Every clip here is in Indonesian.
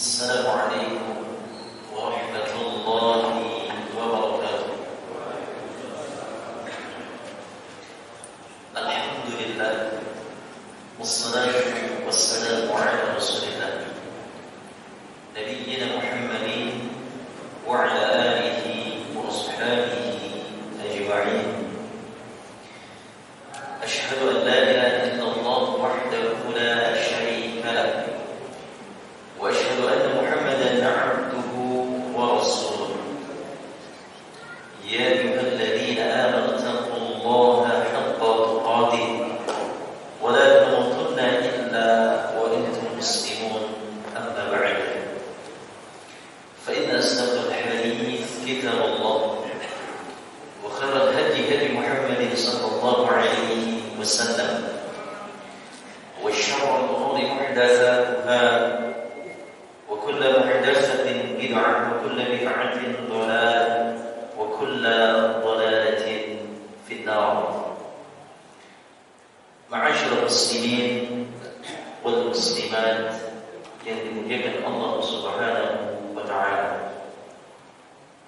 السلام عليكم ورحمة الله وبركاته. الحمد لله والصلاة والسلام على رسول الله نبينا محمد وعلى آله وأصحابه أجمعين. أشهد أن لا إله إلا الله وحده لا شريك له وأشهد أن محمدا عبده ورسوله. يا أيها الذين آمنوا اتقوا الله حق تقاته ولا تموتن إلا وأنتم مسلمون. أما بعد فإن أصدق الحديث كتاب الله وخير الهدي هدي محمد صلى الله عليه وسلم وشر الأمور محدثاتها وكل محدثة بدعة وكل بدعة ضلالة وكل ضلالة في النار. معاشر المسلمين والمسلمات yang dimuliakan Allah Subhanahu wa taala.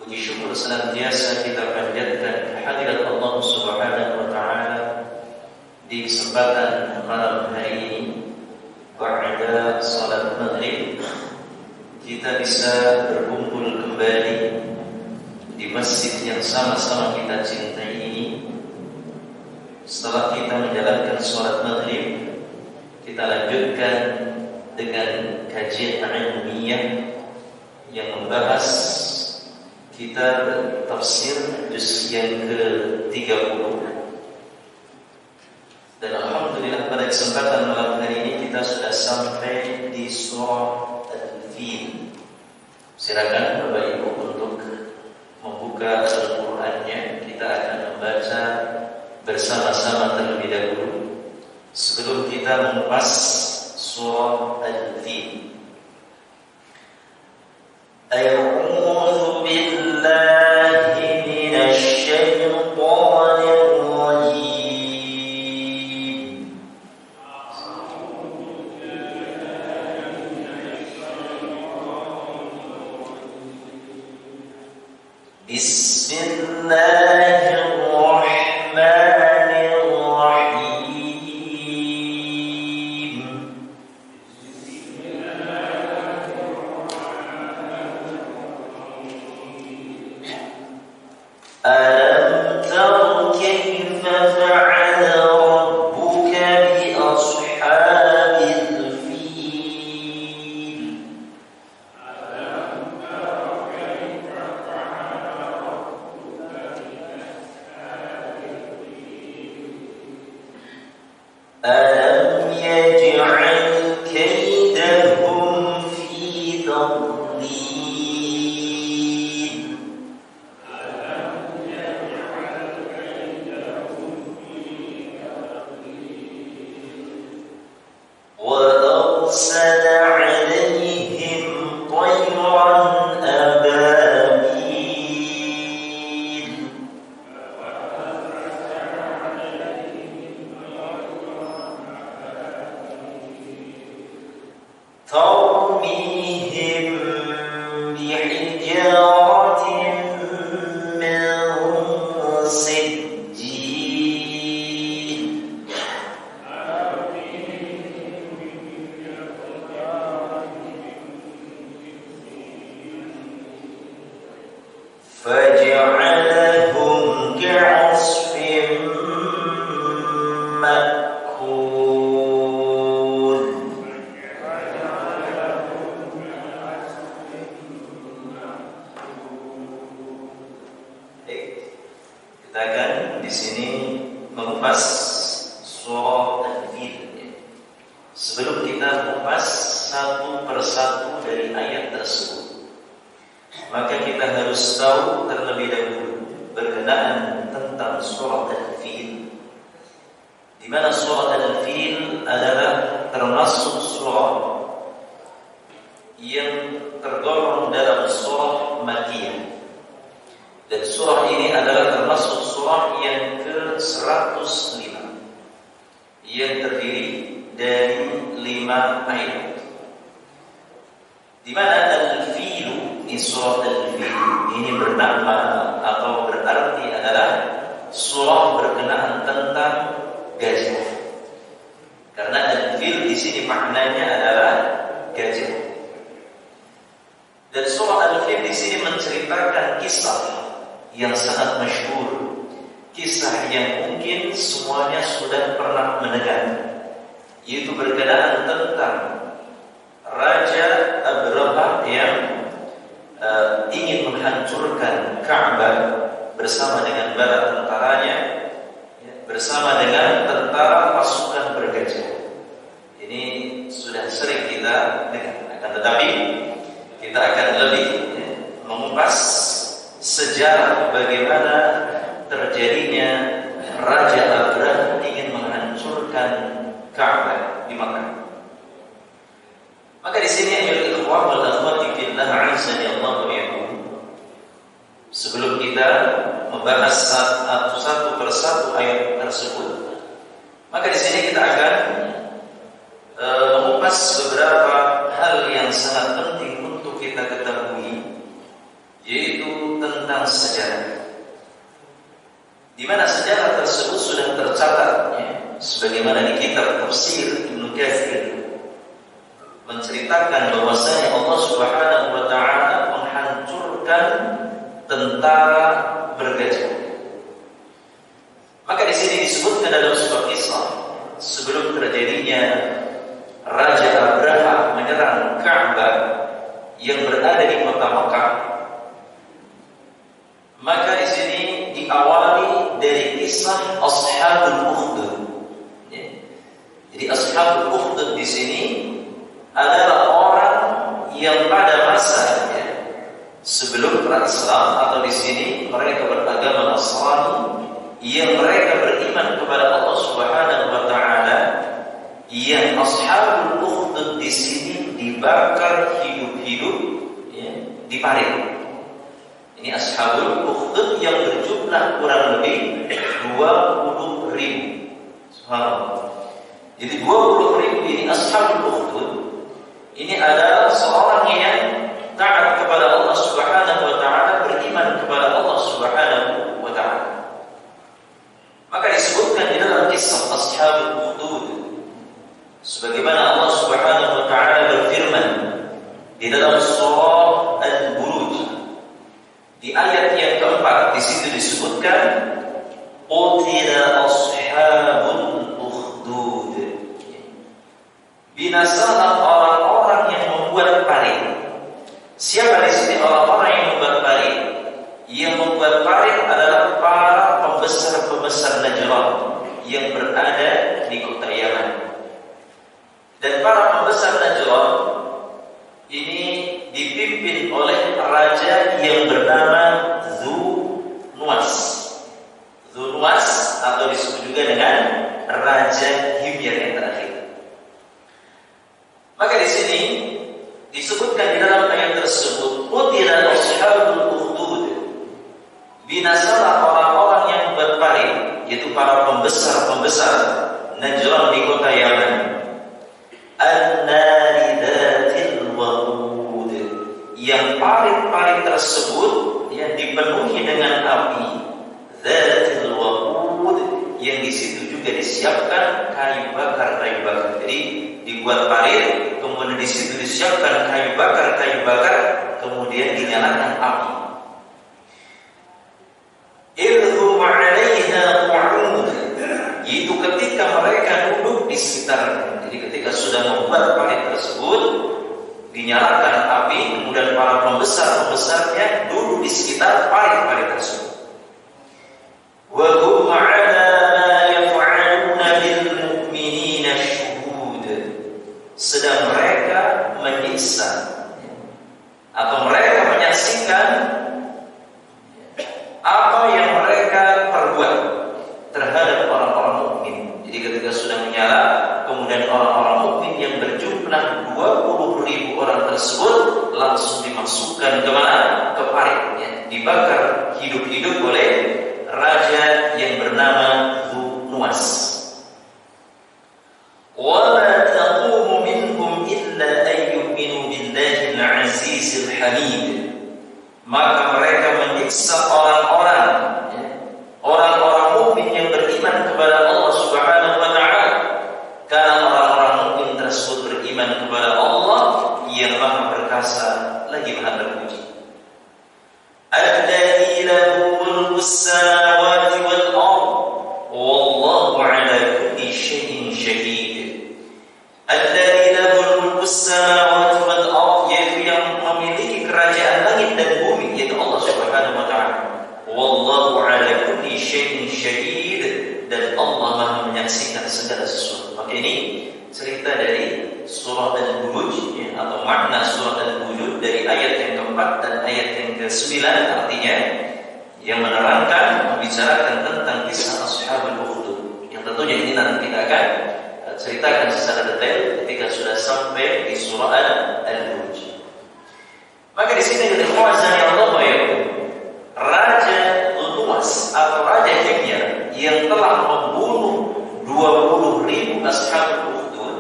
Puji syukur senantiasa kita panjatkan kehadirat Allah Subhanahu wa taala di kesempatan malam hari ini ba'da salat maghrib. Kita bisa berkumpul kembali di masjid yang sama-sama kita cintai ini. Setelah kita menjalankan sholat maghrib, kita lanjutkan dengan kajian ilmiah yang membahas kitab tafsir juz yang ke-30. Dan alhamdulillah pada kesempatan malam hari ini kita sudah sampai di surah Al-Fil. Silakan Bapak Ibu untuk membuka Al-Qur'annya. Kita akan membaca bersama-sama terlebih dahulu sebelum kita mengupas surah Al-Fil. A'udzu billahi minasy syaithanir rajim. Bismillahirrahmanirrahim. Alam tara kayfa fa'ala rabbuka bi ashabil fil. ألم يجعل كيدهم في تضليل. وأرسل عليهم طيرا أبابيل. ترميهم بحجارة من سجيل. فجعلهم كعصف مأكول. Kita akan di sini mengupas surah Al-Fil. Sebelum kita mengupas satu persatu dari ayat tersebut, maka kita harus tahu terlebih dahulu berkenaan tentang surah Al-Fil. Di mana surah Al-Fil adalah termasuk surah yang tergolong dalam surah Makkiyah. Dan surah ini adalah termasuk surah yang ke-105 yang terdiri dari 5 ayat. di mana al-filu di surat al-fil ini bernama atau berarti adalah surah berkenaan tentang gajah. Karena al-fil di sini maknanya adalah gajah. Dan surah al-fil di sini menceritakan kisah yang sangat masyhur, kisah yang mungkin semuanya sudah pernah mendengar, yaitu berkenaan tentang Raja Abraha yang ingin menghancurkan Ka'bah bersama dengan bala tentaranya, bersama dengan tentara pasukan bergajah. Ini sudah sering kita dengar, akan tetapi kita akan lebih mengupas sejarah bagaimana terjadinya Raja Abraha ingin menghancurkan Ka'bah di Makkah. Maka di sini ayyuhal ikhwah wal akhwati fillah azza wa jalla, sebelum kita membahas satu persatu ayat tersebut, maka di sini kita akan mengupas beberapa hal yang sangat penting untuk kita ketahui, yaitu tentang sejarah. Di mana sejarah tersebut sudah tercatat, sebagaimana di kitab tafsir Ibnu Katsir menceritakan bahwasanya Allah Subhanahu wa taala menghancurkan tentara bergajah. Maka di sini disebutkan dalam sebuah kisah sebelum terjadinya Raja Abraha menyerang Ka'bah yang berada di kota Makkah. Maka di sini diawali dari kisah Ashabul Ukhdud. Jadi Ashabul Ukhdud di sini adalah orang yang pada masa sebelum perang Islam, atau di sini mereka beragama Nasrani, yang mereka beriman kepada Allah Subhanahu wa taala, yang Ashabul Ukhdud di sini dibakar hidup-hidup, di parit. Ini Ashabul Ukhdud yang berjumlah kurang lebih 20.000. Subhanallah. Jadi 20.000 ini Ashabul Ukhdud. Ini adalah seorang yang taat kepada Allah Subhanahu wa taala, beriman kepada Allah Subhanahu wa taala. Maka disebutkan di dalam kisah Ashabul Ukhdud, sebagaimana Allah Subhanahu wa taala berfirman di dalam surah Al-Buruj di ayat yang keempat, di situ disebutkan qutila ashabul ukhdud, binasalah orang-orang yang membuat parit. Siapa di sini orang-orang yang membuat parit? Yang membuat parit adalah para pembesar-pembesar Najran yang berada di kota Yaman. Dan para pembesar Najran ini dipimpin oleh raja yang bernama Dzu-Nuwas. Dzu-Nuwas atau disebut juga dengan Raja Himyar yang terakhir. Maka di sini disebutkan di dalam ayat tersebut, qutila ashabul ukhdud, binasalah orang-orang yang berparit, yaitu para pembesar-pembesar Najran di kota Yaman. An-nari dzatil waqud, yang parit-parit tersebut yang dipenuhi dengan api, dzatil waqud, yang di situ juga disiapkan kayu bakar. Jadi dibuat parit, kemudian di situ disiapkan kayu bakar, kemudian dinyalakan api. Idhum 'alaiha qu'ud, yaitu ketika mereka duduk di sekitarnya. Jadi ketika sudah membuat parit tersebut, dinyalakan api, kemudian para pembesar-pembesarnya duduk di sekitar parit-parit tersebut. Wa hum 'ala ma yaf'aluna bil mu'minina syuhud, sedang mereka menyiksa atau mereka menyaksikan apa yang mereka perbuat terhadap orang-orang mukmin. Jadi ketika sudah menyala, kemudian orang-orang mukmin yang berjumlah 20.000 orang tersebut langsung dimasukkan ke mana? Ke parit, dibakar hidup-hidup oleh raja yang bernama Dzu-Nuwas. Wa ma taqumu minhum illa an yu'minu billahi azizil hamid. Maka mereka menyiksa orang-orang mukmin yang beriman kepada Allah Subhanahu wa taala, karena orang-orang mukmin tersebut beriman kepada Allah yang Maha Perkasa lagi Maha Terpuji. Alladzi lahu mulkus samawati wal ardh wallahu ala kulli syai'in syahid. Alladzi lahu mulkus samawati wal ardh, yaitu yang memiliki kerajaan langit dan bumi, yaitu Allah Subhanahu wa taala. Wallahu ala kulli syai'in syahid, dan Allah Maha menyaksikan segala sesuatu. Maka ini cerita dari surah Al-Buruj, atau makna surah Al-Buruj dari ayat yang keempat dan ayat yang ke-9, artinya yang menerangkan, membicarakan tentang kisah Ashabul Ukhdud. Yang tentunya ini nanti kita akan ceritakan secara detail ketika sudah sampai di surah Al-Buruj. Maka di sini kita khawazani Allah yaitu Raja Luwas atau Raja Himyar yang telah membunuh 20.000 Ashabul Ukhdud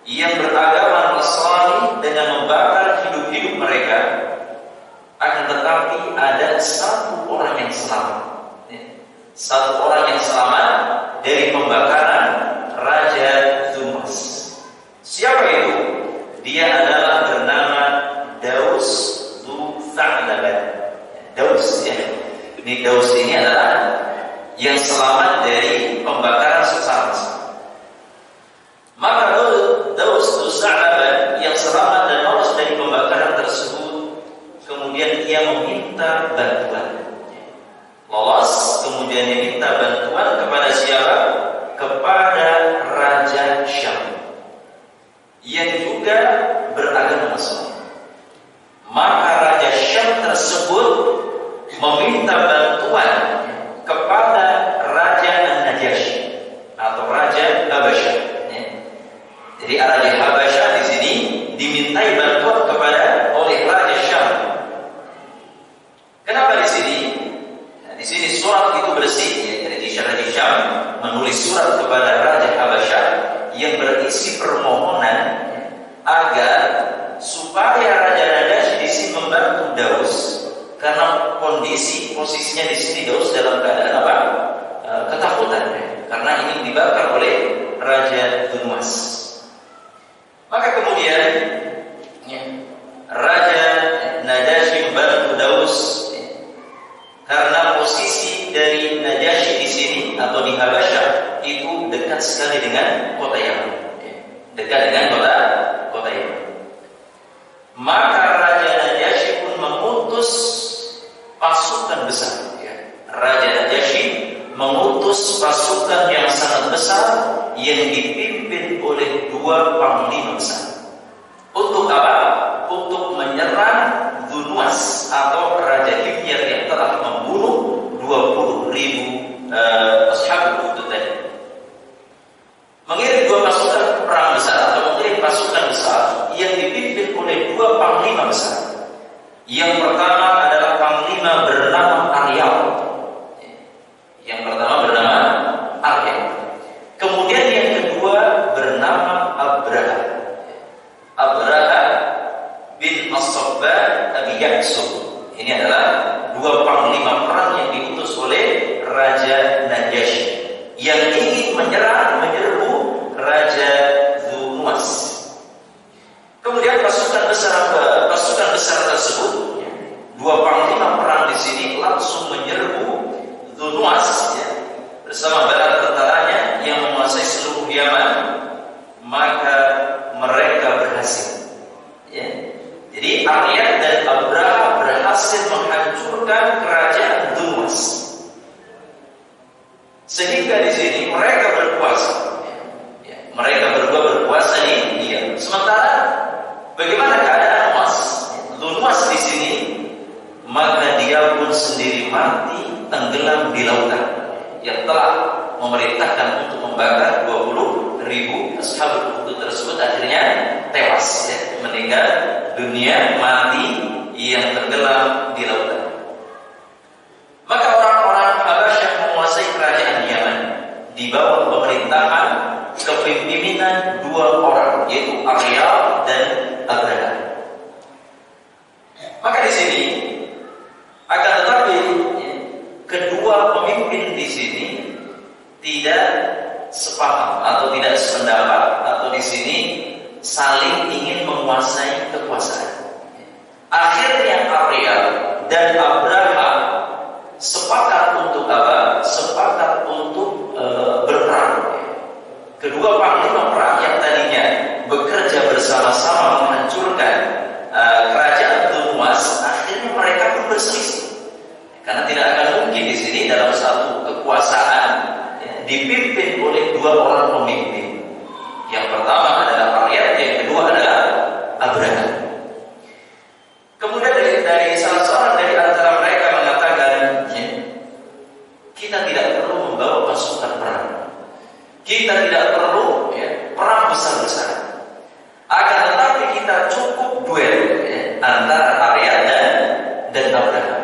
yang beragama Nasrani dengan membakar hidup-hidup mereka. Akan tetapi ada satu orang yang selamat, satu orang yang selamat dari pembakaran Raja Luwas. Siapa itu? Dia adalah bernama Daus Dzu Tha'laban. Daus, ya. Ini Daus ini adalah yang selamat dari pembakaran sesaat. Maka Daus Dzu Tha'laban yang selamat dan lolos dari pembakaran tersebut, kemudian ia meminta bantuan. Lolos, kemudian dia minta bantuan kepada siapa? Kepada Raja Syam yang juga beragama Nasrani. Maka Raja Syam tersebut meminta bantuan kepada Raja An-Najasyi atau Raja Habasyah. Jadi Raja Habasyah di sini dimintai bantuan oleh Raja Syam. Kenapa di sini? Nah, di sini surat itu bersih. Jadi Raja Syam menulis surat kepada Raja Habasyah yang berisi permohonan agar supaya Raja Najasyi di sini membantu Daus, karena posisinya di sini Daus dalam keadaan apa? Ketakutan, karena ingin dibakar oleh Raja Luwas. Maka kemudian Raja Najasyi membantu Daus karena posisi dari Najasyi di sini atau di Habasyah itu dekat sekali dengan kota Yaman, dekat dengan kota Yaman. Maka Raja Najasyi pun mengutus pasukan besar. Raja Najasyi mengutus pasukan yang sangat besar yang dipimpin oleh 2 panglima besar. Untuk apa? Untuk menyerang Dzu Nuwas atau Raja Himyar yang telah membunuh 20.000 Ashabul Ukhdud tadi. Mengirim 2 pasukan perang besar atau mengirim pasukan besar yang dipimpin oleh 2 panglima besar. Yang pertama adalah panglima bernama Aryal. Yang pertama bernama Aryal. Kemudian yang kedua bernama Abraha. Abraha bin As-Sabbah Abi Ya'sub. Ini adalah 2 panglima perang yang diutus oleh Raja Najasyi yang ingin menyerbu Raja Dzu Nuwas. Kemudian pasukan besar tersebut, 2 panglima perang di sini langsung menyerbu Dzu Nuwas bersama bala tentaranya yang menguasai seluruh Yaman. Maka mereka berhasil. Jadi Aryad dan Abraha berhasil menghancurkan kerajaan Dzu Nuwas. Sehingga di sini mereka berkuasa. Mereka berdua berkuasa di Yaman. Sementara bagaimana keadaan Nuwas? Dzu Nuwas di sini, maka dia pun sendiri mati tenggelam di lautan, yang telah memerintahkan untuk membakar 20.000 Ashabul Ukhdud tersebut akhirnya tewas, meninggal dunia, mati yang tenggelam di lautan. Maka orang-orang Habasyah menguasai kerajaan Yaman di bawah pemerintahan kepemimpinan 2 orang, yaitu Aryal dan Abraha. ingin menguasai kekuasaan. Akhirnya Arya dan Abraha sepakat untuk apa? Sepakat untuk berperang. Kedua panglima perang yang tadinya bekerja bersama-sama menghancurkan kerajaan Tunuas, akhirnya mereka pun berselisih. Karena tidak akan mungkin di sini dalam satu kekuasaan dipimpin oleh dua orang pemimpin. Yang pertama adalah Arya, yang kedua adalah Abraha. Kemudian dari salah seorang dari antara mereka mengatakan, kita tidak perlu membawa pasukan perang, kita tidak perlu perang besar-besaran. Akan tetapi kita cukup duel antara Arya dan Abraha.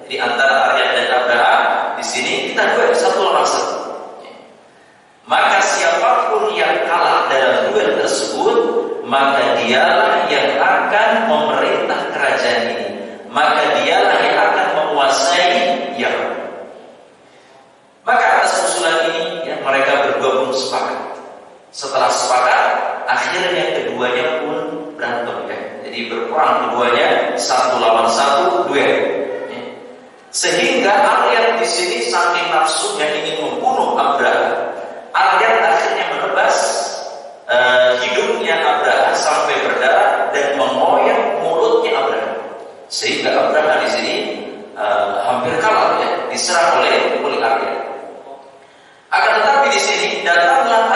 Jadi antara Arya dan Abraha di sini kita duel satu lawan satu. Maka siapapun yang kalah dalam duel tersebut, maka dialah yang akan memerintah kerajaan ini. Maka dialah yang akan menguasai Yaman. Maka atas usulan ini mereka berdua pun sepakat. Setelah sepakat, akhirnya keduanya pun berantem. Jadi berperang keduanya satu lawan satu duel. Sehingga Arya di sini saking nafsunya ingin membunuh Abraha, Arya akhirnya menebas hidungnya Abraha sampai berdarah dan mengoyak mulutnya Abraha, sehingga Abraha di sini hampir kalah, diserang oleh Arya. Akan tetapi di sini datanglah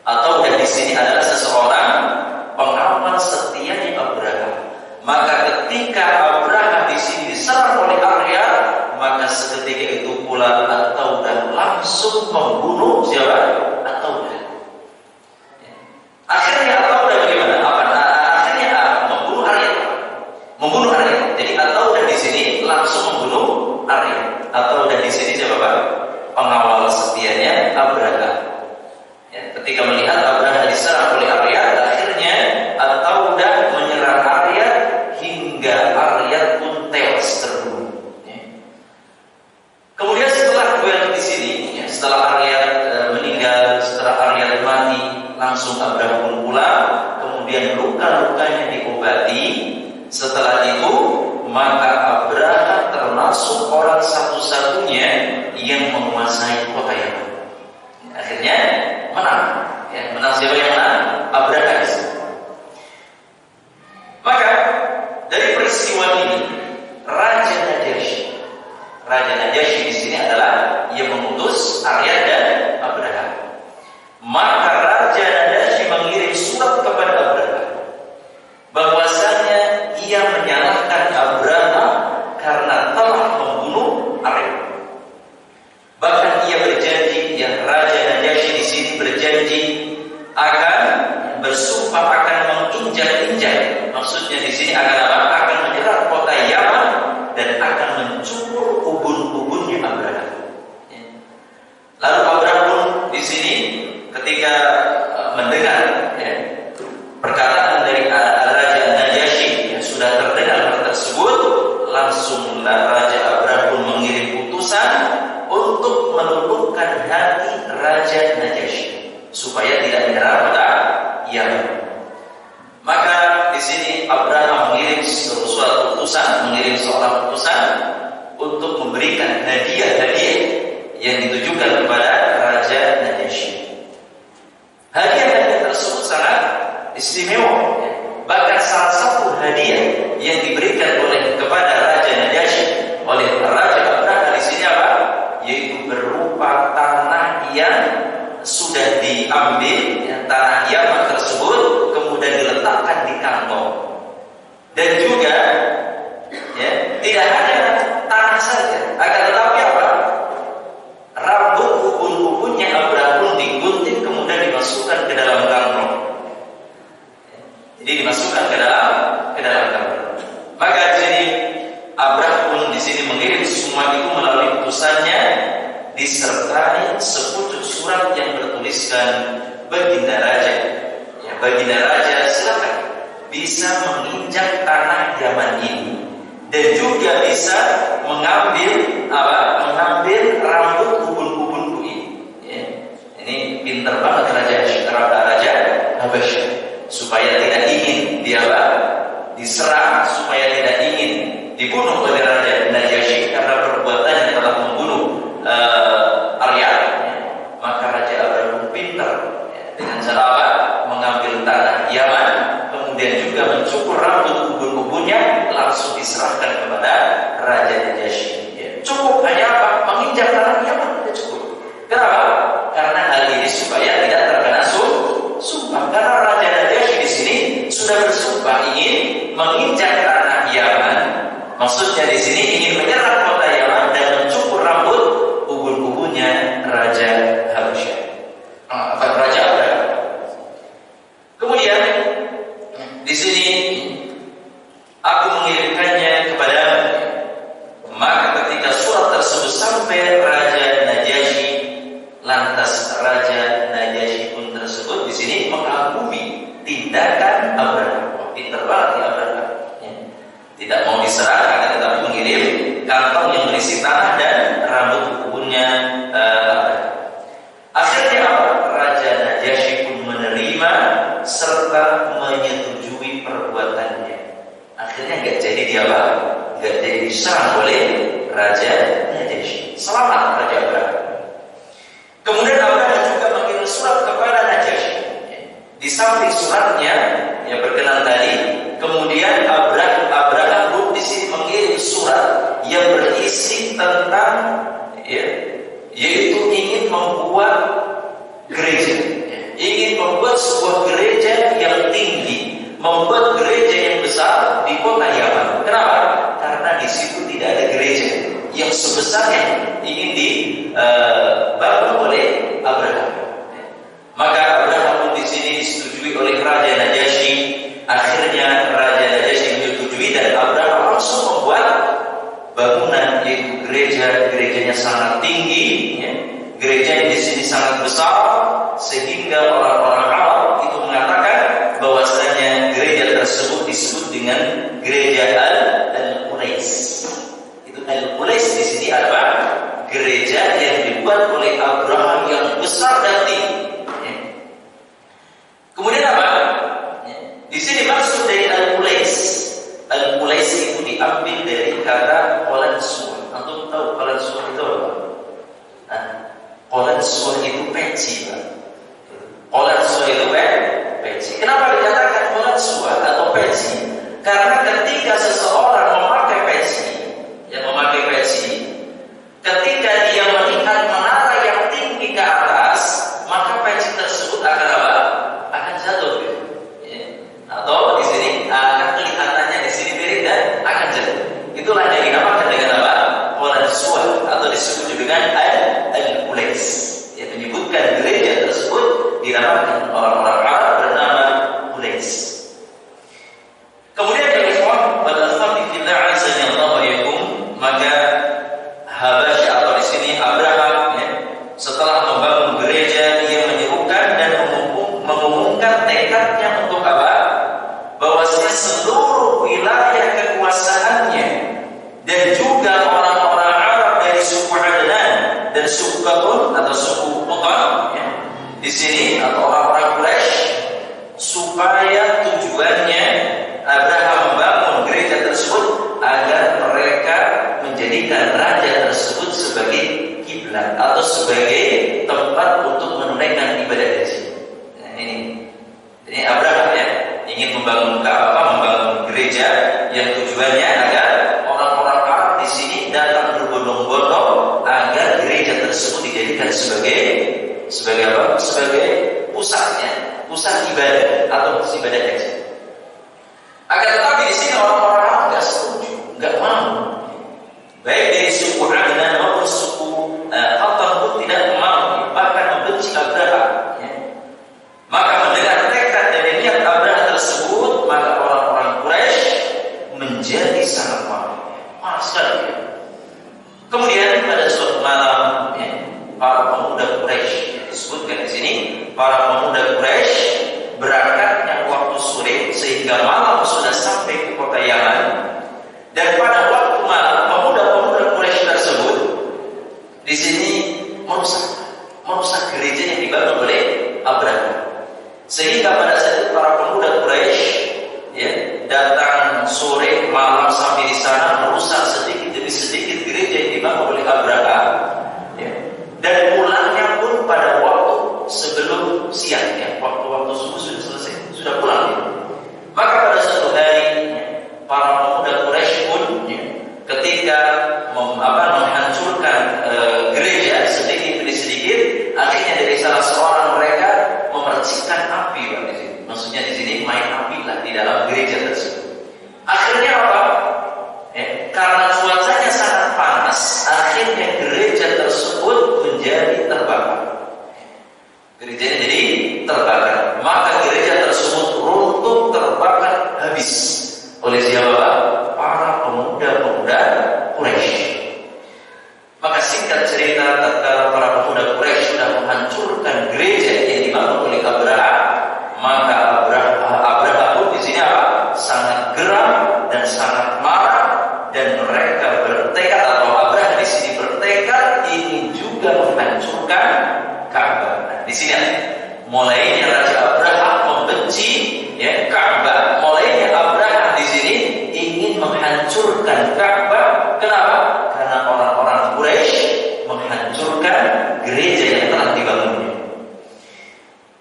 Ataudah di sini adalah seseorang pengawal setianya Abraha. Maka ketika Abraha di sini diserang oleh Arya, maka seketika itu pula Ataudah langsung membunuh siapa? Ataudah. Akhirnya Ataudah bagaimana? Akhirnya membunuh Arya. Membunuh Arya. Jadi Ataudah di sini langsung membunuh Arya. Ataudah di sini siapa? Pengawal setianya Abraha. Ketika melihat Abraha diserang oleh Arya, akhirnya Ataudah menyerang Arya hingga Arya pun tewas terbunuh. Kemudian setelah duel di sini, setelah Arya meninggal, setelah Arya mati, langsung Abraha pun pulang. Kemudian luka-lukanya diobati. Setelah itu, maka Abraha termasuk orang satu-satunya yang menguasai kota Yaman. Akhirnya menang. Menang siapa yang menang? Abraha. Maka dari peristiwa ini, Raja Najasyi di sini adalah yang mengutus Arya dan Abraha. Maka Raja Najasyi mengirim surat kepada Abraha bahwasanya ia menyalahkan Abraha karena telah membunuh Arya. Bahkan ia berjanji, Raja Najasyi di sini berjanji akan bersumpah akan menginjak-injak. Maksudnya di sini akan apa? Akan menyerang kota Yaman dan akan mencubur ubun-ubunnya Abraha. Lalu Abraha pun di sini ketika mendengar perkataan dari Raja Najasyi yang sudah terdengar hal tersebut, langsung Raja Abraha pun mengirim utusan untuk meluluhkan hati Raja Najasyi supaya tidak menyerang kota Yaman. Maka di sini Abraha mengirim suatu utusan, seorang utusan untuk memberikan hadiah-hadiah yang ditujukan kepada Raja Najasyi. Hadiah-hadiah tersebut sangat istimewa. Bahkan salah satu hadiah yang diberikan kepada Raja Najasyi oleh Raja Abraha di sini apa? Yaitu berupa tanah yang sudah diambil, tanah Yaman tersebut kemudian diletakkan di kantong. Dan juga tidak hanya tanah saja, akan tetapi apa? Rambut ubun-ubunnya Abraha pun digunting kemudian dimasukkan ke dalam kantong. Jadi dimasukkan ke dalam kantong. Maka jadi Abraha pun di sini mengirim semua itu melalui utusannya, disertai sepucuk surat yang bertuliskan, Baginda Raja, Baginda Raja silakan bisa menginjak tanah Yaman ini dan juga bisa mengambil rambut ubun-ubunku ini. Ini pintar banget Raja Habasyah supaya tidak ingin dia diserang, supaya tidak ingin dibunuh oleh Raja Najasyi karena perbuatan yang telah membunuh Arya, maka Raja Abraham pintar dengan cara apa? Mengambil tanah Yaman, kemudian juga mencukur rambut ubun-ubunnya, langsung diserahkan kepada Raja Najasyi. Cukup hanya apa? Menginjak tanah Yaman, tidak cukup. Kenapa? Karena hal ini supaya tidak terkena sumpah. Karena Raja Najasyi di sini sudah bersumpah ingin menginjak tanah Yaman. Maksudnya di sini ingin menyerang kota Yaman dan mencukur rambut ubun-ubunnya Raja Habasyah. Raja Abraham. Kemudian di sini aku mengirimkannya kepada, maka ketika surat tersebut sampai Raja Najasyi, lantas Raja Najasyi pun tersebut di sini mengagumi tindakan Abraham. Pintar banget ya Abraham. Tidak mau diserang, tetapi mengirim kantong yang berisi tanah dan rambut ubunnya. Akhirnya Raja Najasyi pun menerima serta menyetujui perbuatannya. Akhirnya nggak jadi dia nggak jadi diserang oleh Raja Najasyi. Selamat Raja Abraham. Kemudian Abraham juga mengirim surat kepada Najasyi. Di samping suratnya yang berkenan tadi, kemudian Abraham pun di sini mengirim surat yang berisi tentang yaitu ingin membuat gereja, ingin membuat sebuah gereja yang tinggi, membuat gereja yang besar di kota Yaman. Kenapa? Karena di situ tidak ada gereja yang sebesar yang ingin dibangun oleh Abraham. Maka Abraham pun di sini disetujui oleh Raja Najasyi. Akhirnya Raja Najasyi menyetujui dan Abraham langsung membuat bangunan, yaitu gerejanya sangat tinggi, gereja di sini sangat besar, sehingga orang-orang Arab itu mengatakan bahwasanya gereja tersebut disebut dengan gereja Al-Qulais. Itu Al-Qulais di sini apa? Gereja yang dibuat oleh Abraham yang besar dan tinggi. Kemudian apa? Di sini maksud dari Al-Qulais. Al-Qulais itu diambil dari kata Qalansuh. Antum tahu Qalansuh itu apa? Qalansuh itu peci, Pak. Qalansuh itu peci. Kenapa dikatakan Qalansuh atau peci? Karena ketika seseorang memakai peci, ketika dia melihat menara yang tinggi ke atas, maka peci tersebut akan apa? Akan jatuh. Atau di sini akan kelihatannya di sini miring dan akan jatuh. Itulah yang dinamakan dengan apa? Qalansuh atau disebut juga dengan Al-Qulais. Yang menyebutkan gereja tersebut dinamakan orang-orang Arab bernama Qulais. Kemudian dari ikhwan pada fillah azza wa jalla, maka Habasyah atau di sini Abraham setelah membangun gereja, ia menyerukan dan mengumumkan tekadnya untuk apa? Bahwasanya seluruh wilayah kekuasaannya dan juga orang-orang Arab dari suku Adnan dan suku Quraish atau suku Quraish di sini atau orang-orang Quraisy, supaya tujuannya Abraham membangun gereja tersebut agar mereka menjadikan raja tersebut sebagai kiblat atau sebagai tempat untuk menunaikan ibadah haji. Nah, ini Abraham ingin membangun membangun gereja yang tujuannya agar orang-orang Arab di sini datang berbondong-bondong agar gereja tersebut dijadikan sebagai apa? Sebagai pusat ibadah atau ibadah haji. Akan tetapi di sini orang-orang Arab nggak setuju, nggak mau. Baik dari suku Adnan maupun suku Khattab pun tidak mau, bahkan membenci Abraham. Maka mendengar tekad dan niat Abraham tersebut, maka orang-orang Quraisy menjadi sangat marah sekali. Kemudian pada suatu malam, para pemuda Quraisy disebutkan di sini, para pemuda Quraisy berangkatnya waktu sore sehingga malam sudah sampai ke kota Yaman. Dan pada waktu malam, pemuda-pemuda Quraisy tersebut di sini merusak gereja yang dibangun oleh Abraham. Sehingga pada saat itu para pemuda gereja tersebut. Akhirnya apa? Karena cuacanya sangat panas, akhirnya gereja tersebut menjadi terbakar. Gerejanya jadi terbakar. Maka gereja tersebut runtuh, terbakar, habis. Oleh siapa? Para pemuda-pemuda Quraisy. Maka singkat cerita, tatkala para pemuda Quraisy sudah menghancurkan gereja yang dibangun oleh Abraha, maka Abraha pun di sini apa? Sangat geram dan sangat marah, dan mereka bertekad, atau Abraha di sini bertekad ingin juga menghancurkan Ka'bah. Nah, di sini mulainya Raja Abraha membenci Ka'bah. Mulainya Abraha di sini ingin menghancurkan Ka'bah. Kenapa? Karena orang-orang Quraisy menghancurkan gereja yang telah dibangunnya.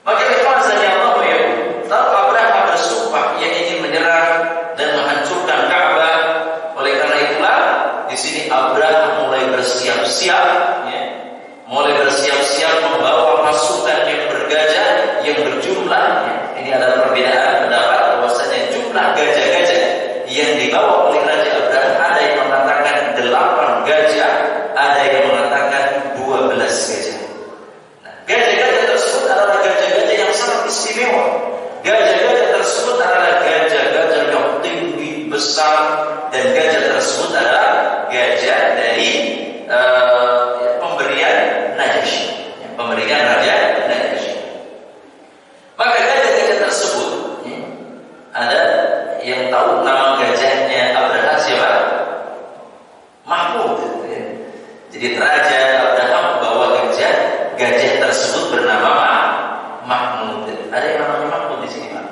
Maka Allah ya, tahu Abraha bersumpah ia ingin menyerang dan menghancurkan Ka'bah. Oleh karena itulah di sini Abraha mulai bersiap-siap, mulai bersiap-siap membawa pasukan yang bergajah yang berjumlah. Ini ada perbedaan pendapat bahwasanya jumlah gajah-gajah yang dibawa oleh Raja Abraha, ada yang mengatakan 8 gajah, ada yang mengatakan 12 gajah. Nah, gajah-gajah tersebut adalah gajah-gajah yang sangat istimewa. Gajah-gajah tersebut adalah gajah-gajah yang tinggi, besar, dan gajah tersebut adalah gajah dari pemberian Najasyi, pemberian Raja Najasyi. Maka gajah-gajah tersebut ada yang tahu nama gajahnya Abraha siapa? Mahmud. Jadi Raja Abraha membawa gajah tersebut bernama Mahmud. Ada yang namanya Mahmud di sini, Pak?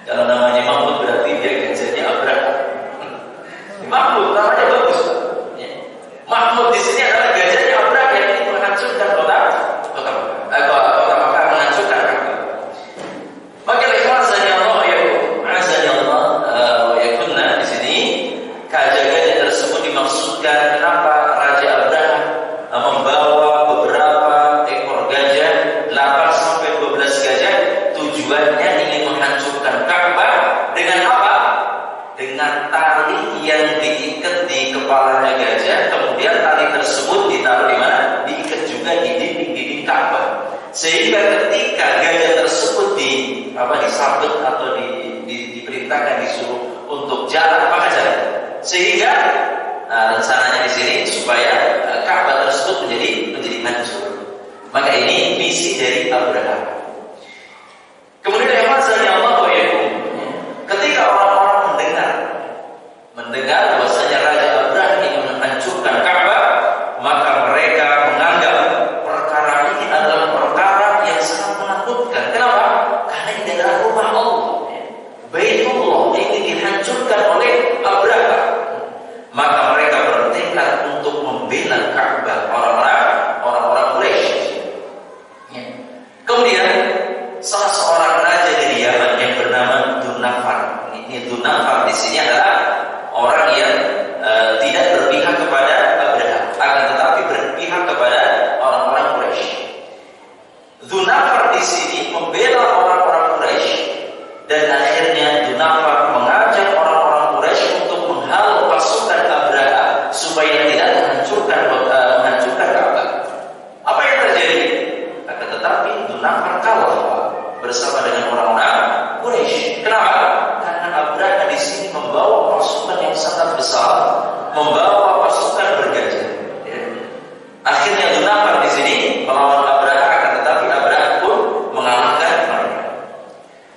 Kalau namanya Mahmud berarti dia gajahnya Abraha. Mahmud namanya bagus, Pak. Mahmud di sini adalah gajahnya Abraha yang ingin menghancurkan kota Makkah, menghancurkan Ka'bah. Maka azani Allah wa yakunna di sini gajah-gajah tersebut dimaksudkan. Kenapa Raja Abraha membawa beberapa ekor gajah, 8 sampai 12 gajah? Tujuannya ingin menghancurkan Ka'bah dengan apa? Dengan tali yang diikat di kepalanya gajah, kemudian tali tersebut ditaruh di mana? Diikat juga di dinding-dinding Ka'bah. Sehingga ketika gajah tersebut disabet atau diperintahkan disuruh untuk jalan, maka jalan. Sehingga rencananya di sini supaya Ka'bah tersebut menjadi hancur. Maka ini misi dari Abraha. Kemudian ketika orang-orang mendengar bahwasanya Raja Abraha ingin menghancurkan Ka'bah, maka mereka menganggap perkara ini adalah perkara yang sangat menakutkan. Kenapa? Karena ini adalah rumah Allah, Baitullah, ingin dihancurkan oleh Abraha. Maka mereka bertekad untuk membela Ka'bah, orang-orang Quraisy. Kemudian salah seorang raja dari Yaman yang bernama Dunafar. Ini Dunafar di sini adalah orang yang tidak berpihak kepada Abraha, akan tetapi berpihak kepada orang-orang Quraisy. Dunafar di sini membela orang-orang Quraisy, dan akhirnya Dunafar mengajak orang-orang Quraisy untuk menghalau pasukan Abraha supaya tidak menghancurkan Ka'bah. Apa yang terjadi? Akan tetapi Dunafar kalah bersama dengan orang-orang Quraisy. Kenapa? Karena Abraha di sini membawa pasukan yang sangat besar, membawa pasukan bergajah. Akhirnya Dunafar di sini melawan Abraha, akan tetapi Abraha pun mengalahkan mereka.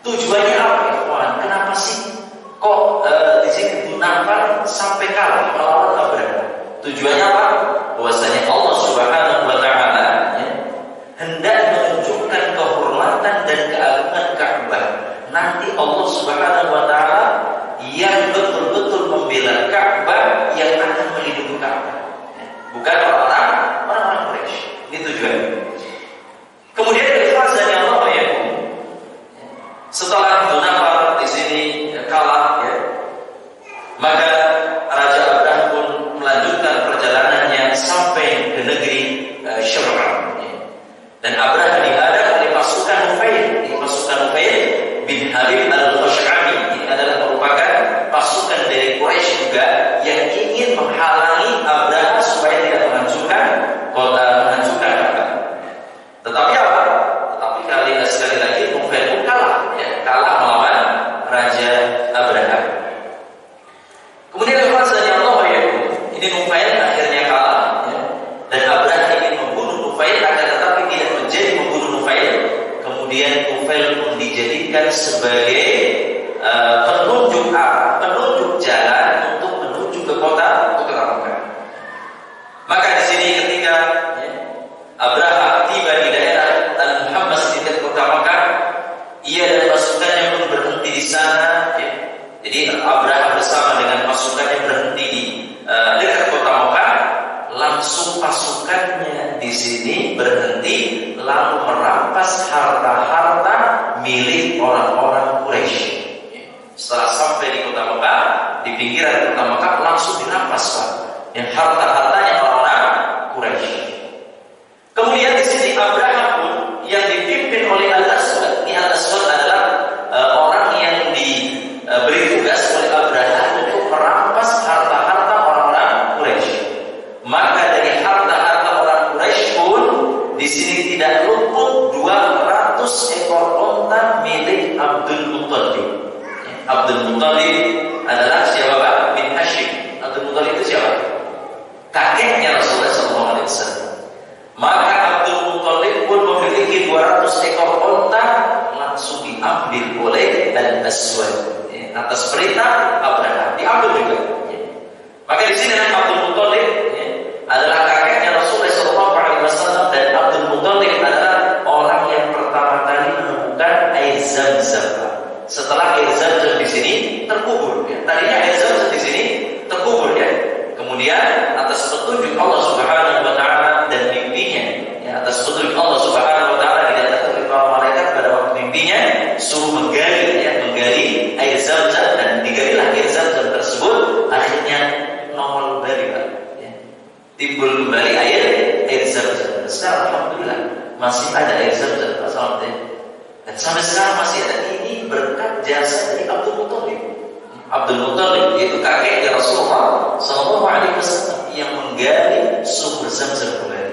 Tujuannya apa, kawan? Kenapa sih kok di sini Dunafar sampai kalah melawan Abraha? Tujuannya apa? Bahwasanya Allah Subhanahu wa taala hendak menunjukkan kehormatan dan keagungan Ka'bah. Nanti Allah Subhanahu wa taala yang betul-betul membela Ka'bah, yang akan melindungi Ka'bah, bukan orang-orang Quraisy. Ini tujuannya. Kemudian setelah Dunafar di sini kalah, maka Raja Abraha pun melanjutkan perjalanannya sampai ke negeri Syam. Dan Abraha dihadang oleh pasukan Nufail bin Harith Al-Khash'abi ini adalah merupakan pasukan dari Quraisy juga yang ingin menghalangi Abraha supaya tidak menghancurkan Makkah. Tetapi apa? Tetapi sekali lagi Nufail pun kalah melawan Raja Abraha. Kemudian ini Nufail akhirnya kalah, dan Abraha ingin membunuh Nufail, akan tetapi tidak menjadi membunuh Nufail. Kemudian Nufail pun dijadikan sebagai penunjuk arah, penunjuk jalan untuk menuju ke kota Makkah. Maka di sini ketika Abraha tiba di daerah Al-Muhammas di kota Makkah, ia dan pasukannya pun berhenti di sana. Jadi Abraha bersama dengan pasukannya berhenti di dekat kota Makkah. Langsung pasukannya di sini berhenti lalu merampas harta-harta milik orang-orang Quraisy. Setelah sampai di kota Makkah, di pinggiran kota Makkah langsung dirampas yang harta-hartanya orang-orang Quraisy. Kemudian di sini Abraha pun yang dipimpin oleh Al-Aswad. Ini Al-Aswad adalah orang yang diberi tugas oleh Abraha untuk merampas harta-harta orang-orang Quraisy. Maka dari harta-harta orang Quraisy pun di sini tidak luput 200 ekor unta milik Abdul Muttalib. Abdul Muttalib adalah siapa Pak? Bin Hashim. Abdul Muttalib itu siapa? Kakeknya Rasulullah SAW. Maka Abdul Muttalib pun memiliki 200 ekor unta langsung diambil oleh Al-Aswad atas perintah Abraha, diambil juga. Maka di sini Abdul Muttalib adalah kakeknya Rasulullah SAW, dan Abdul Muttalib adalah orang yang pertama kali menemukan air Zam-Zam. Setelah air Zam-Zam di sini terkubur, tadinya air Zam-Zam di sini terkubur, kemudian atas petunjuk Allah Subhanahu wa Ta'ala dan mimpinya, atas petunjuk Allah Subhanahu wa Ta'ala didatangkan oleh para malaikat pada waktu mimpinya, suruh menggali air Zam-Zam, dan digalilah air Zam-Zam tersebut. Akhirnya nongol kembali, timbul kembali air Zam-Zam. Sekarang alhamdulillah masih ada air Zam-Zam, dan sampai sekarang masih ada. Ini berkat jasa dari Abdul Muttalib. Abdul Muttalib yaitu kakek Rasulullah SAW yang menggali sumber Zam-Zam kembali.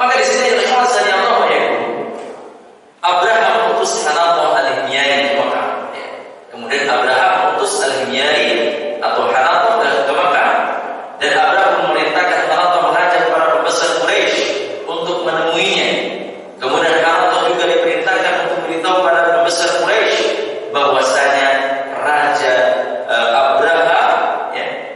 Maka di sini Abraha mengutus Hanatah al-Himyari ke Makkah. Kemudian Abraha mengutus al-Himyari atau Hanatah ke Makkah, dan Abraha memerintahkan Hanatah mengajak para pembesar Quraisy untuk menemuinya. Kemudian Hanatah juga diperintahkan untuk memberitahu para pembesar Quraisy bahwasanya Raja Abraha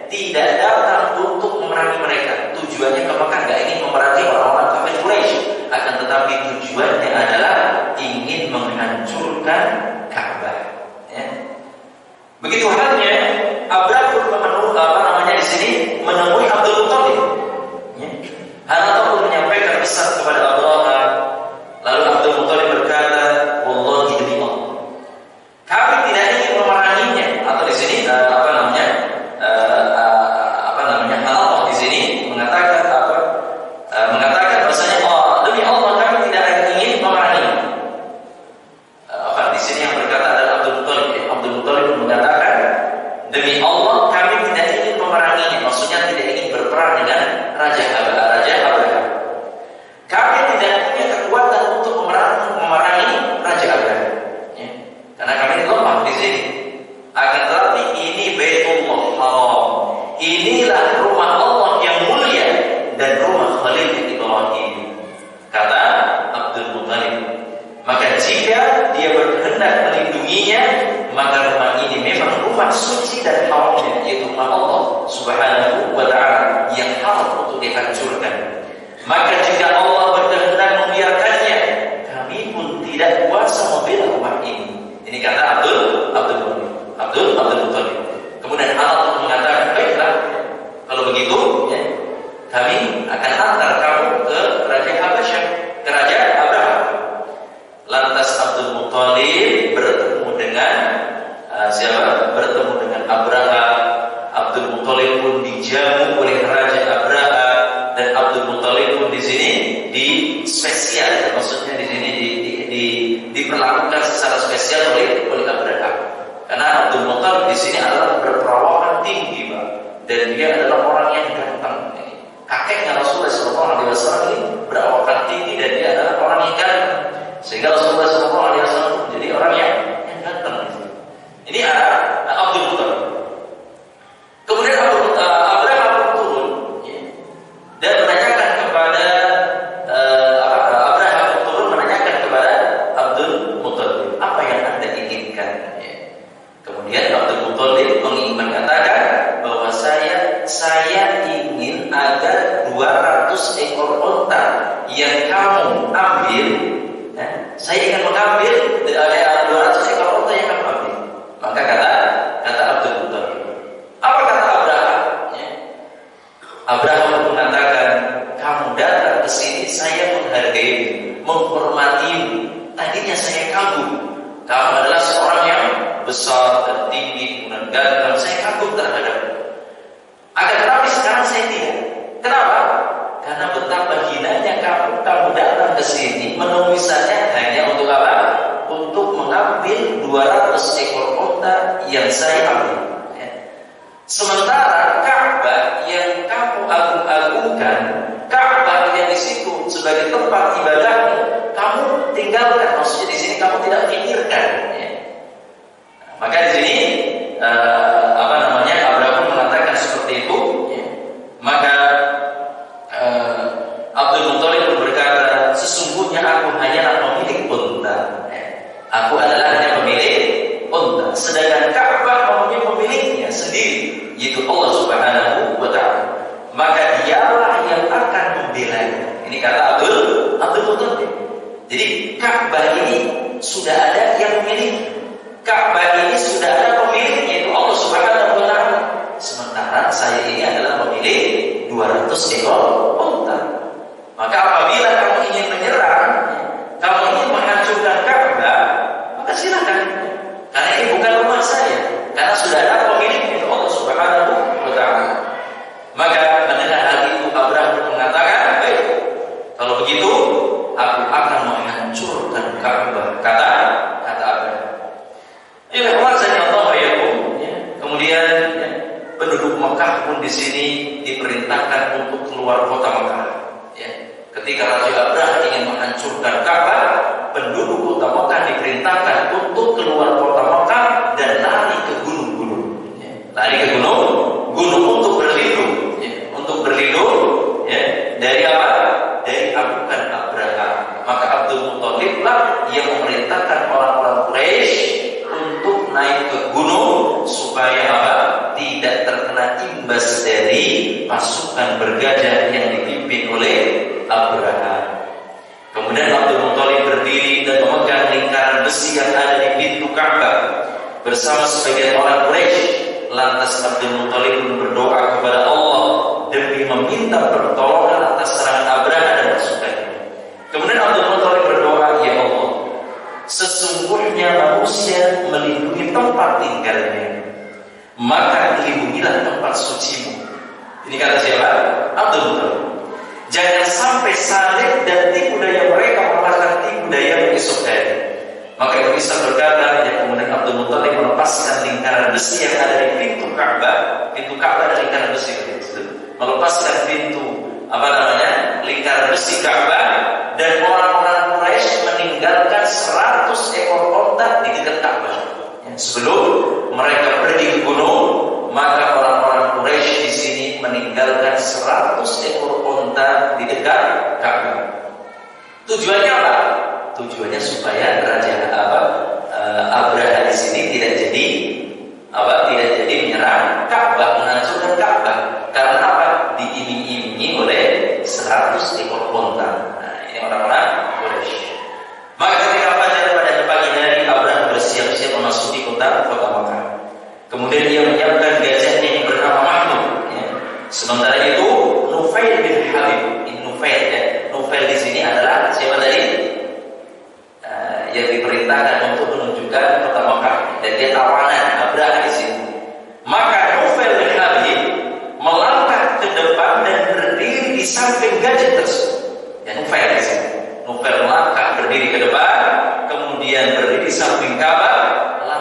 tidak datang untuk memerangi mereka. Tujuannya ke Makkah tidak ingin memerangi orang-orang kafir Quraisy, akan tetapi tujuannya adalah ingin menghancurkan Ka'bah. Begitu halnya Abraha pun di sini menemui Abdul Muttalib. Hanatah pun menyampaikan pesan kepada Abraha. Lalu Abdul Muttalib berkata, "Wallahi demi Allah, kami tidak ingin memeranginya." Atau di sini Hanatah di sini mengatakan bahasanya, demi Allah kami tidak ingin memeranginya. Di sini yang berkata adalah Abdul Muttalib. Abdul Muttalib mengatakan, demi Allah kami tidak ingin memeranginya. Maksudnya tidak ingin berperang dengan Raja Abraha. Kami tidak punya kekuatan untuk memerangi Raja Abraha. Karena kami lemah di sini. Akan tetapi ini Baitullah Haram. Inilah rumah Allah yang mulia dan rumah Khalil Ibrahim. Kata Abdul Muttalib. Maka jika dia berkehendak melindunginya, maka rumah ini memang rumah suci dan haramnya, yaitu rumah Allah Subhanahu wa Ta'ala yang haram untuk dihancurkan. Maka jika Allah berkehendak membiarkannya, kami pun tidak kuasa membela rumah ini. Ini kata Abdul Muttalib. Kemudian Allah mengatakan, baiklah, kalau begitu, kami akan antar kamu ke Raja Habasyah, ke Raja Abraha. Lantas Abdul Muttalib bertemu dengan Abraha. Abdul Muttalib pun dijamu oleh Raja Abraha, dan Abdul Muttalib pun di sini di spesial, maksudnya di sini diperlakukan oleh Abraham. Karena Abdul Muthalib di sini adalah berperawakan tinggi, Pak, dan dia adalah orang yang ganteng. Kakeknya Rasulullah SAW ini berawakan tinggi dan dia adalah orang yang ganteng, sehingga Rasulullah SAW jadi orang yang ganteng. Ini Abdul Muthalib. Kemudian Abraham turun dan menanyakan kepada Abraham turun menanyakan kepada Abdul Muthalib, apa yang Anda inginkan? Kemudian Abdul Muthalib mengatakan bahwa saya ingin agar 200 ekor unta yang kamu ambil, saya ingin mengambil 200 ekor unta yang kamu ambil. Maka kata Abdul Muthalib, apa kata Abraham? Abraham mengatakan, kamu datang ke sini, saya menghargai, menghormati. Tadinya saya kagum, kamu adalah seorang yang besar dan tinggi, kemudian ganteng, saya kagum terhadapmu. Akan tetapi sekarang saya tidak. Kenapa? Karena betapa hinanya kamu datang ke sini menemui saya hanya untuk apa? Untuk mengambil 200 ekor unta yang saya ambil. Sementara Ka'bah yang kamu agung-agungkan, Ka'bah yang di situ sebagai tempat ibadahmu, kamu tinggalkan. Maksudnya di sini kamu tidak pikirkan. Maka di sini Abraham mengatakan seperti itu. Maka Abdul Muthalib berkata, sesungguhnya aku hanyalah pemilik unta. Aku adalah hanya pemilik unta. Sedangkan Ka'bah mempunyai pemiliknya sendiri, yaitu Allah Subhanahu wa Ta'ala. Maka dialah yang akan membelanya. Ini kata Abdul Muthalib. Jadi Ka'bah ini sudah ada yang memiliki. Ka'bah ini sudah ada pemiliknya, yaitu Allah Subhanahu wa Ta'ala. Sementara saya ini adalah pemilik 200 ekor unta. Maka apabila kamu ingin menyerang, kamu ingin menghancurkan Ka'bah, maka silakan. Karena ini bukan rumah saya. Karena sudah ada pemiliknya, yaitu Allah Subhanahu wa Ta'ala. Maka mendengar hal itu, Abraham mengatakan, baik, kalau begitu aku akan menghancurkan Ka'bah. Kata Abraham. Ini rahmatnya Allah ya. Kemudian penduduk Mekah pun di sini diperintahkan untuk keluar kota Mekah. Ketika Raja Abraham ingin menghancurkan Ka'bah, penduduk kota Mekah diperintahkan untuk keluar kota Mekah dan lari ke gunung-gunung. Lari ke gunung untuk berlindung, dari apa? Dari amukan Abraham. Maka Abdul Muthalib lah yang memerintahkan orang-orang Quraisy untuk naik ke gunung supaya apa? Tidak terkena imbas dari pasukan bergajah yang dipimpin oleh Abraham. Kemudian Abdul Muthalib berdiri dan memegang lingkaran besi yang ada di pintu Ka'bah bersama sebagian orang Quraisy. Lantas Abdul Muthalib berdoa kepada Allah demi meminta pertolongan atas serangan Abraham dan pasukannya. Kemudian Abdul Muthalib berdoa, ya Allah, sesungguhnya manusia melindungi tempat tinggalnya, maka lindungilah tempat sucimu. Ini kata siapa? Abdul Muthalib. Jangan sampai salib dan tipu daya mereka mengalahkan tipu daya esok hari. Maka Ibnu Isa berkata, ya, kemudian Abdul Muthalib melepaskan lingkaran besi yang ada di pintu Ka'bah. Pintu Ka'bah dan lingkaran besi itu, melepaskan lingkaran besi Ka'bah, dan orang-orang Quraisy meninggalkan 100 ekor unta di dekat Ka'bah. Sebelum mereka pergi ke gunung, maka orang-orang Quraisy di sini meninggalkan 100 ekor unta di dekat Ka'bah. Tujuannya apa? Tujuannya supaya Raja Abraham di sini tidak jadi menyerang Ka'bah, menghancurkan Ka'bah. Karena apa? Diiming-imingi oleh 100 ekor unta. Nah, ini orang-orang Quraisy. Maka ketika fajar pada pagi hari, Abraham bersiap-siap memasuki kota Makkah. Kemudian dia menyiapkan gajahnya yang bernama Mahmud. Sementara itu Nufail bin Habib, Nufail di sini adalah siapa tadi? Yang diperintahkan untuk menunjukkan kota Makkah, dan dia tawanan Abraham di sini. Maka Nufail bin Habib melangkah ke depan dan berdiri di samping gajah tersebut. Nufail di sini. Nufail melangkah berdiri ke depan, kemudian berdiri di samping Ka'bah,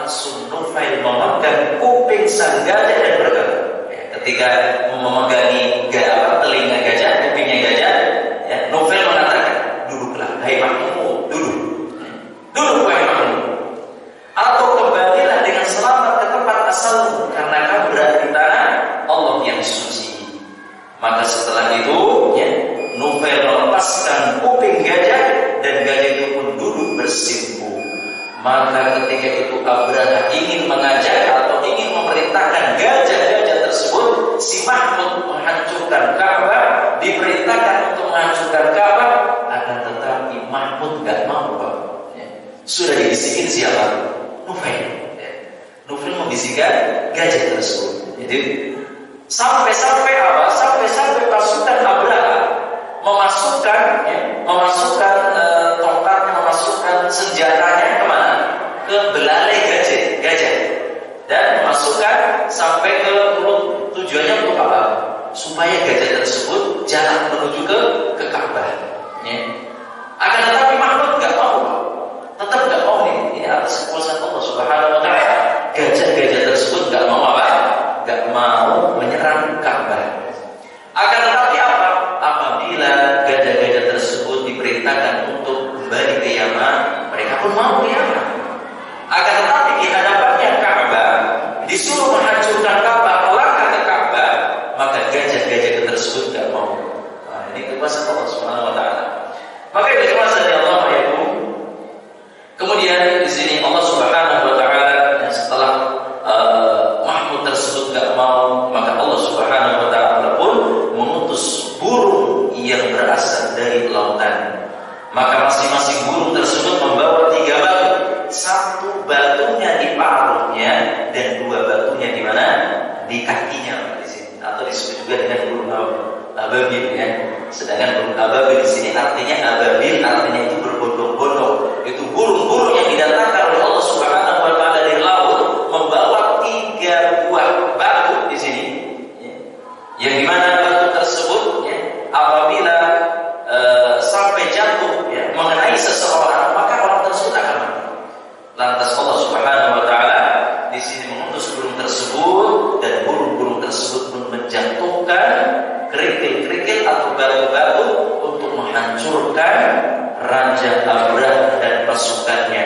langsung Nufail memegang kuping sang gajah dan berkata, ketika memegangi telinga gajah, kupingnya gajah, Nufail mengatakan, duduklah, hai makhlukmu, duduk wahai makhluk, atau kembalilah dengan selamat ke tempat asalmu, karena kamu berada di tanah Allah yang suci. Maka setelah itu, Nufail melepaskan kuping gajah dan gajah itu pun duduk bersimpu. Maka ketika itu Abraha ingin mengajak atau ingin memerintahkan gajah-gajah tersebut, si Mahmud menghancurkan Ka'bah, diperintahkan untuk menghancurkan Ka'bah, akan tetapi Mahmud gak mau, Pak. Sudah dibisikin siapa? Nufail. Nufail membisikkan gajah tersebut. Jadi sampai-sampai apa? Sampai-sampai pasukan Abraha memasukkan tongkatnya, memasukkan senjatanya kemana? Ke belalai gajah, dan memasukkan sampai ke mulut. Tujuannya untuk apa? Supaya gajah tersebut jalan menuju ke Ka'bah. Akan tetapi Mahmud gak mau, tetap gak mau nih. Ini atas kekuasaan Allah Subhanahu Wa Taala. Gajah-gajah tersebut gak mau apa? Gak mau menyerang Ka'bah. Akan tetapi apa? Apabila gajah-gajah tersebut diperintahkan untuk kembali ke Yaman, mereka pun mau ke Yaman. Akan tetapi di hadapannya Ka'bah, disuruh menghancurkan Ka'bah, melangkah ke Ka'bah, maka gajah-gajah tersebut tidak mau. Nah, ini kekuasaan Allah Subhanahu Wa Taala. Maka ini kekuasaan Allah ya. Kemudian di sini Allah Subhanahu Wa Taala setelah Mahmud tersebut tidak mau, maka Allah Subhanahu Wa Taala pun mengutus burung yang berasal dari lautan. Maka masing-masing burung tersebut membawa 3 batu. 1 batunya di paruhnya dan 2 batunya di mana? Di kakinya di sini. Atau disebut juga dengan burung ababil ya. Sedangkan burung ababil di sini artinya ababil, artinya itu berbondong-bondong. Itu burung-burung yang didatangkan oleh Allah Subhanahu Wa Taala dari laut, membawa 3 buah batu di sini. Yang dimana batu tersebut apabila sampai jatuh mengenai seseorang, maka orang tersebut akan mati. Lantas Allah Subhanahu Wa Taala di sini mengutus burung tersebut, dan burung-burung tersebut pun menjatuhkan kerikil-kerikil atau batu-batu untuk menghancurkan Raja Abraha dan pasukannya.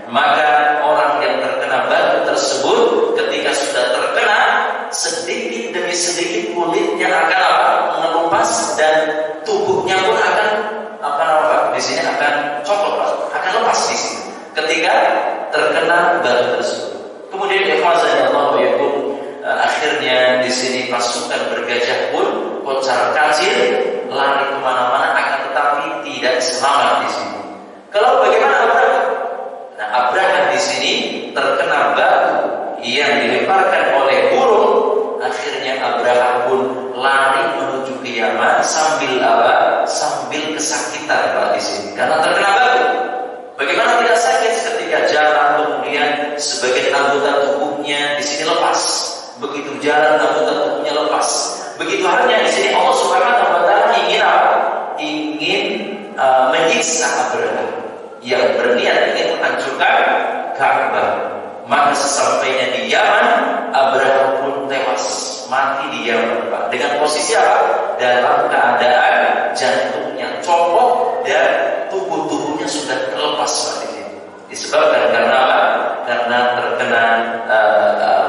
Maka orang yang terkena batu tersebut, ketika sudah terkena, sedikit demi sedikit kulitnya akan mengelupas dan tubuhnya pun akan di sini akan copot, akan lepas di sini ketika terkena batu tersebut. Kemudian akhirnya di sini pasukan bergajah pun kocar kacir lari kemana-mana, akan tetapi tidak selamat di sini. Kalau bagaimana Abraha? Nah, Abraha di sini terkena batu yang dilemparkan oleh burung. Akhirnya Abraha pun lari menuju ke Yaman sambil kesakitan Pak di sini karena terkena batu. Bagaimana tidak sakit ketika jalan, kemudian sebagian anggota tubuhnya di sini lepas. Begitu jalan, anggota tubuhnya lepas. Begitu halnya di sini Allah Subhanahu Wa Taala ingin apa? Ingin menyiksa Abraha yang berniat ingin menghancurkan Ka'bah. Maka sesampainya di Yaman, Abraha pun tewas, mati di Yaman, Pak. Dengan posisi apa? Dalam keadaan jantungnya copot dan tubuhnya sudah terlepas, Pak, di sini. Disebabkan karena apa? Karena terkena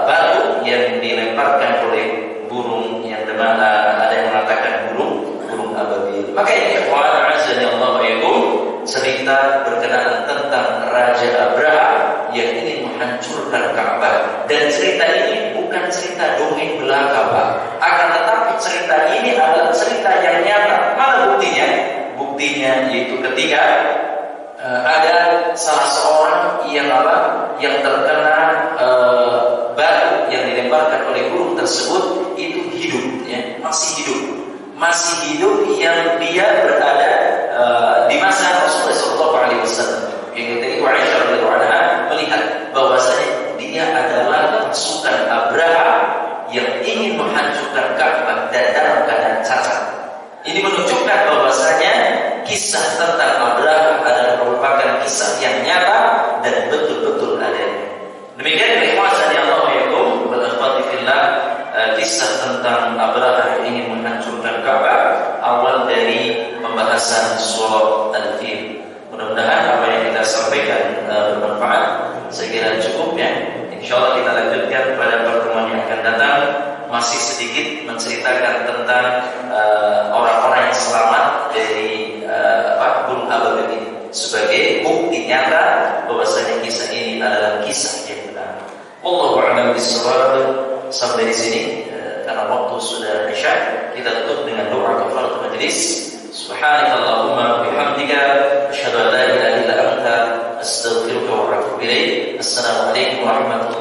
batu yang dilemparkan oleh burung yang ada yang mengatakan burung ababil. Maka ini cerita berkenaan tentang Raja Abraha yang ingin menghancurkan Ka'bah. Dan cerita ini bukan cerita dongeng belaka, Pak. Akan tetapi cerita ini adalah cerita yang nyata. Mana buktinya? Buktinya yaitu ketika ada salah seorang yang terkena batu yang dilemparkan oleh burung tersebut, itu hidup, masih hidup yang dia berada di masa Rasulullah SAW. Yang ketika Aisyah radhiyallahu anha melihat bahwasanya dia adalah pasukan Abraha yang ingin menghancurkan Ka'bah dan dalam keadaan cacat. Ini menunjukkan bahwasanya kisah tentang Abraha adalah merupakan kisah yang nyata dan betul-betul ada. Demikian kisah tentang Abrahah ingin menghancurkan Ka'bah, awal dari pembahasan surah Al-Fil. Mudah-mudahan apa yang kita sampaikan bermanfaat. Saya kira cukup ya. Insyaallah kita lanjutkan pada pertemuan yang akan datang. Masih sedikit menceritakan tentang orang-orang yang selamat dari gunung ababil ini sebagai bukti nyata bahwasanya kisah ini adalah kisah yang benar. Wallahu a'lam bishawab. Sampai di sini karena waktu sudah isya, kita tutup dengan doa kafaratul majelis. Subhanakallahumma wa bihamdika asyhadu an la ilaha illa anta astaghfiruka wa atubu ilaik. Assalamualaikum warahmatullahi